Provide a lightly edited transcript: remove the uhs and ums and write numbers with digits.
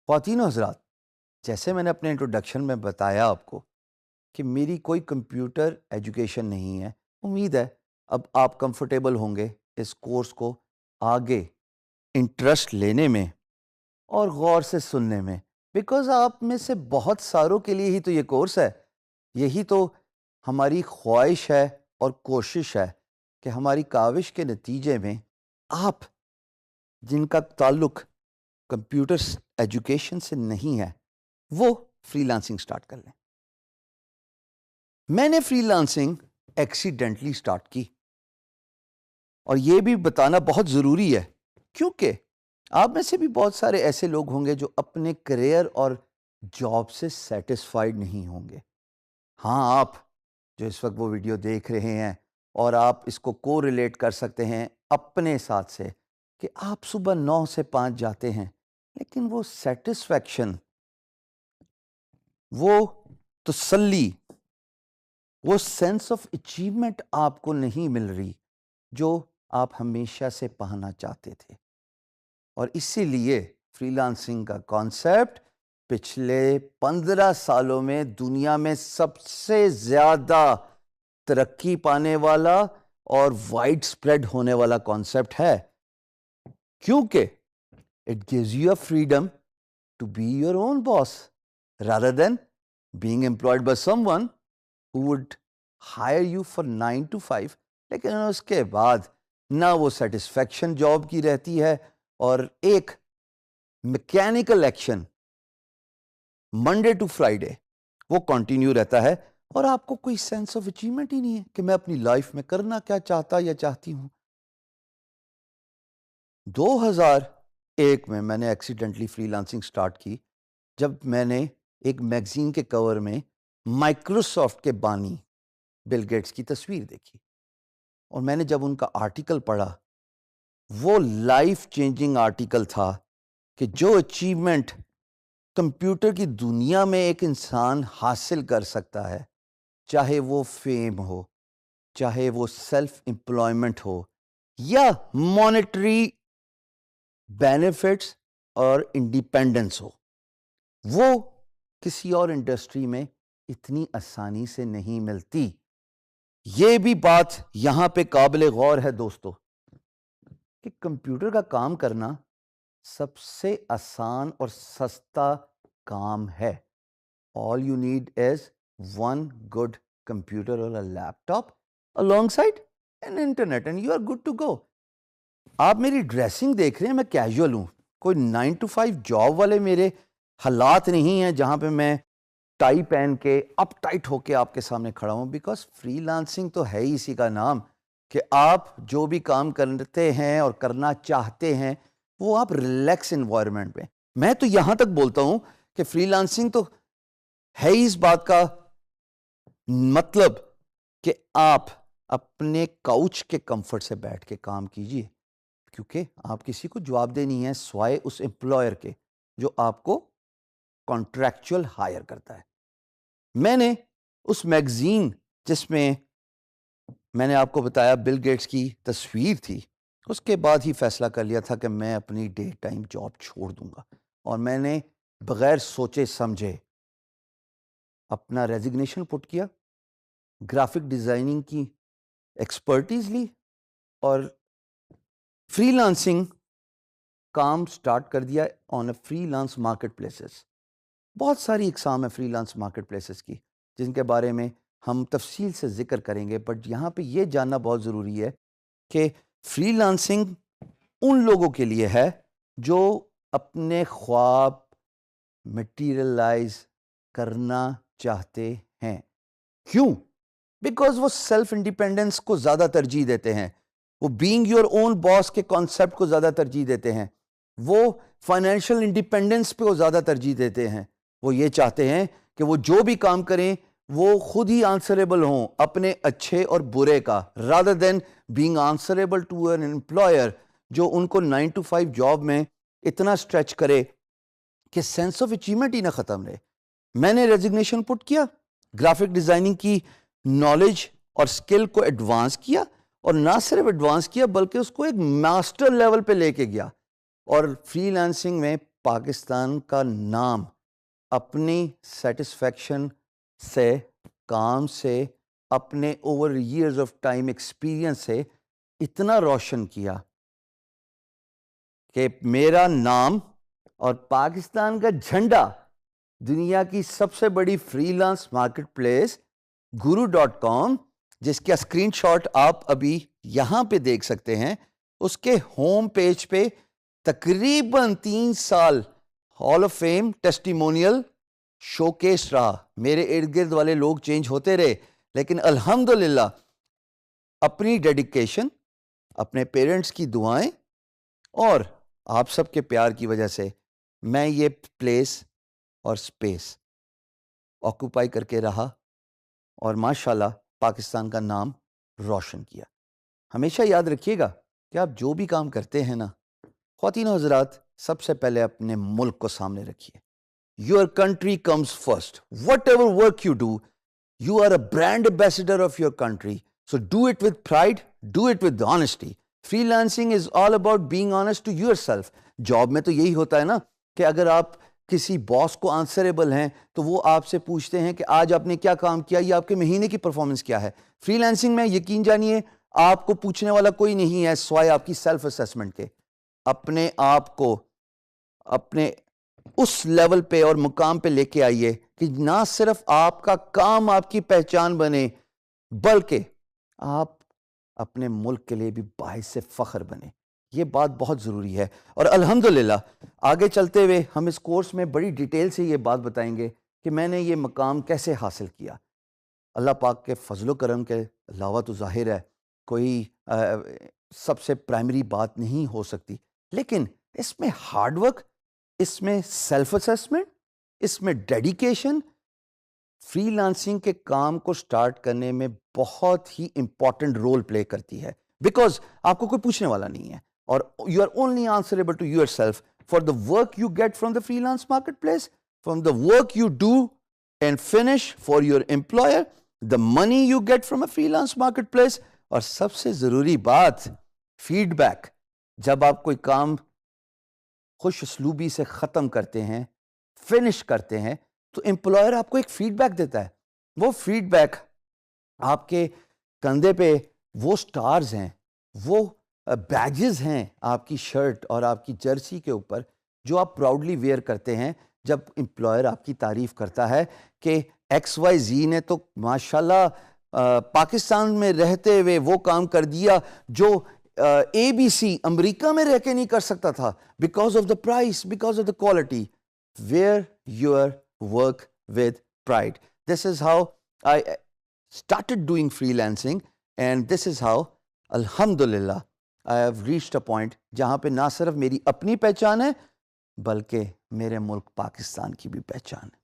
خواتین و حضرات، جیسے میں نے اپنے انٹروڈکشن میں بتایا آپ کو کہ میری کوئی کمپیوٹر ایجوکیشن نہیں ہے، امید ہے اب آپ کمفرٹیبل ہوں گے اس کورس کو آگے انٹرسٹ لینے میں اور غور سے سننے میں، بیکاز آپ میں سے بہت ساروں کے لیے ہی تو یہ کورس ہے. یہی تو ہماری خواہش ہے اور کوشش ہے کہ ہماری کاوش کے نتیجے میں آپ جن کا تعلق کمپیوٹر ایجوکیشن سے نہیں ہے وہ فری لانسنگ سٹارٹ کر لیں. میں نے فری لانسنگ ایکسیڈنٹلی سٹارٹ کی، اور یہ بھی بتانا بہت ضروری ہے کیونکہ آپ میں سے بھی بہت سارے ایسے لوگ ہوں گے جو اپنے کریئر اور جاب سے سیٹسفائیڈ نہیں ہوں گے. ہاں، آپ جو اس وقت وہ ویڈیو دیکھ رہے ہیں اور آپ اس کو کو ریلیٹ کر سکتے ہیں اپنے ساتھ سے کہ آپ صبح 9 سے 5 جاتے ہیں لیکن وہ سیٹسفیکشن، وہ تسلی، وہ سینس آف اچیومنٹ آپ کو نہیں مل رہی جو آپ ہمیشہ سے پانا چاہتے تھے. اور اسی لیے فری لانسنگ کا کانسیپٹ پچھلے 15 سالوں میں دنیا میں سب سے زیادہ ترقی پانے والا اور وائڈ سپریڈ ہونے والا کانسیپٹ ہے، کیونکہ it gives you a freedom to be your own boss rather than being employed by someone who would hire you for 9 to 5. لیکن اس کے بعد نہ وہ سیٹسفیکشن جاب کی رہتی ہے اور ایک mechanical action Monday to Friday وہ کنٹینیو رہتا ہے، اور آپ کو کوئی سینس آف اچیومنٹ ہی نہیں ہے کہ میں اپنی لائف میں کرنا کیا چاہتا یا چاہتی ہوں. 2001 میں نے ایکسیڈنٹلی فری لانسنگ سٹارٹ کی جب میں نے ایک میگزین کے کور میں مائکروسافٹ کے بانی بل گیٹس کی تصویر دیکھی، اور میں نے جب ان کا آرٹیکل پڑھا، وہ لائف چینجنگ آرٹیکل تھا کہ جو اچیومنٹ کمپیوٹر کی دنیا میں ایک انسان حاصل کر سکتا ہے، چاہے وہ فیم ہو، چاہے وہ سیلف امپلائمنٹ ہو، یا مانیٹری بینیفٹس اور انڈیپینڈنس ہو، وہ کسی اور انڈسٹری میں اتنی آسانی سے نہیں ملتی. یہ بھی بات یہاں پہ قابل غور ہے دوستو کہ کمپیوٹر کا کام کرنا سب سے آسان اور سستا کام ہے. All you need is one good computer or a laptop alongside an internet and you are good to go. آپ میری ڈریسنگ دیکھ رہے ہیں، میں کیجول ہوں، کوئی 9 to 5 جاب والے میرے حالات نہیں ہیں جہاں پہ میں ٹائی پہن کے اپ ٹائٹ ہو کے آپ کے سامنے کھڑا ہوں. بیکاز فری لانسنگ تو ہے ہی اسی کا نام کہ آپ جو بھی کام کرتے ہیں اور کرنا چاہتے ہیں وہ آپ ریلیکس انوائرمنٹ میں. میں تو یہاں تک بولتا ہوں کہ فری لانسنگ تو ہے ہی اس بات کا مطلب کہ آپ اپنے کاؤچ کے کمفرٹ سے بیٹھ کے کام کیجئے، کیونکہ آپ کسی کو جواب دے نہیں ہے سوائے اس امپلائر کے جو آپ کو کانٹریکچول ہائر کرتا ہے. میں نے اس میگزین جس میں میں نے آپ کو بتایا بل گیٹس کی تصویر تھی، اس کے بعد ہی فیصلہ کر لیا تھا کہ میں اپنی ڈے ٹائم جاب چھوڑ دوں گا، اور میں نے بغیر سوچے سمجھے اپنا ریزگنیشن پٹ کیا، گرافک ڈیزائننگ کی ایکسپرٹیز لی اور فری لانسنگ کام سٹارٹ کر دیا on a freelance marketplaces. بہت ساری اقسام ہے فری لانس مارکیٹ پلیسز کی جن کے بارے میں ہم تفصیل سے ذکر کریں گے، بٹ یہاں پہ یہ جاننا بہت ضروری ہے کہ فری لانسنگ ان لوگوں کے لیے ہے جو اپنے خواب مٹیریلائز کرنا چاہتے ہیں. کیوں؟ بیکاز وہ سیلف انڈیپینڈنس کو زیادہ ترجیح دیتے ہیں، وہ بینگ یور اون باس کے کانسیپٹ کو زیادہ ترجیح دیتے ہیں، وہ فائنینشیل انڈیپینڈنس پہ وہ زیادہ ترجیح دیتے ہیں. وہ یہ چاہتے ہیں کہ وہ جو بھی کام کریں وہ خود ہی آنسریبل ہوں اپنے اچھے اور برے کا، rather than being answerable to an employer جو ان کو 9 to 5 جاب میں اتنا اسٹریچ کرے کہ سینس آف اچیومنٹ ہی نہ ختم رہے. میں نے ریزگنیشن پٹ کیا، گرافک ڈیزائننگ کی نالج اور سکل کو ایڈوانس کیا، اور نہ صرف ایڈوانس کیا بلکہ اس کو ایک ماسٹر لیول پہ لے کے گیا، اور فری لانسنگ میں پاکستان کا نام اپنی سیٹسفیکشن سے، کام سے، اپنے over years of time experience سے اتنا روشن کیا کہ میرا نام اور پاکستان کا جھنڈا دنیا کی سب سے بڑی free lance market place guru.com، جس کا اسکرین شاٹ آپ ابھی یہاں پہ دیکھ سکتے ہیں، اس کے ہوم پیج پہ تقریباً 3 سال hall of fame testimonial show case رہا. میرے ارد گرد والے لوگ چینج ہوتے رہے، لیکن الحمدللہ اپنی ڈیڈیکیشن، اپنے پیرنٹس کی دعائیں اور آپ سب کے پیار کی وجہ سے میں یہ پلیس اور سپیس آکوپائی کر کے رہا اور ماشاءاللہ پاکستان کا نام روشن کیا. ہمیشہ یاد رکھیے گا کہ آپ جو بھی کام کرتے ہیں نا، خواتین و حضرات، سب سے پہلے اپنے ملک کو سامنے رکھیے. Your country comes first. Whatever work you do, you are a brand ambassador of your country. So do it with pride, do it with honesty. Freelancing is all about being honest to yourself. Job میں تو یہی ہوتا ہے نا کہ اگر آپ کسی باس کو آنسریبل ہیں تو وہ آپ سے پوچھتے ہیں کہ آج آپ نے کیا کام کیا یا آپ کے مہینے کی پرفارمنس کیا ہے. فری لانسنگ میں یقین جانیے آپ کو پوچھنے والا کوئی نہیں ہے سوائے آپ کی سیلف اسیسمنٹ کے. اپنے آپ کو اپنے اس لیول پہ اور مقام پہ لے کے آئیے کہ نہ صرف آپ کا کام آپ کی پہچان بنے، بلکہ آپ اپنے ملک کے لیے بھی باعث فخر بنے. یہ بات بہت ضروری ہے. اور الحمدللہ آگے چلتے ہوئے ہم اس کورس میں بڑی ڈیٹیل سے یہ بات بتائیں گے کہ میں نے یہ مقام کیسے حاصل کیا. اللہ پاک کے فضل و کرم کے علاوہ تو ظاہر ہے کوئی سب سے پرائمری بات نہیں ہو سکتی، لیکن اس میں ہارڈ ورک، اس میں سیلف اسیسمنٹ، اس میں ڈیڈیکیشن فری لانسنگ کے کام کو سٹارٹ کرنے میں بہت ہی امپورٹنٹ رول پلے کرتی ہے. بیکاز آپ کو کوئی پوچھنے والا نہیں ہے اور you are only answerable to yourself for the work you get from the freelance marketplace, from the work you do and finish for your employer, the money you get from a freelance marketplace. اور سب سے ضروری بات feed back. جب آپ کوئی کام خوش اسلوبی سے ختم کرتے ہیں، فنش کرتے ہیں، تو امپلائر آپ کو ایک فیڈ بیک دیتا ہے. وہ فیڈ بیک آپ کے کندھے پہ وہ سٹارز ہیں، وہ بیجز ہیں آپ کی شرٹ اور آپ کی جرسی کے اوپر جو آپ پراؤڈلی ویئر کرتے ہیں جب امپلائر آپ کی تعریف کرتا ہے کہ ایکس وائی زی نے تو ماشاءاللہ پاکستان میں رہتے ہوئے وہ کام کر دیا جو اے بی سی امریکہ میں رہ کے نہیں کر سکتا تھا، because of the price, because of the quality. Where your work with pride. This is how I started doing freelancing and this is how الحمدللہ I have reached a point جہاں پہ نہ صرف میری اپنی پہچان ہے بلکہ میرے ملک پاکستان کی بھی پہچان ہے.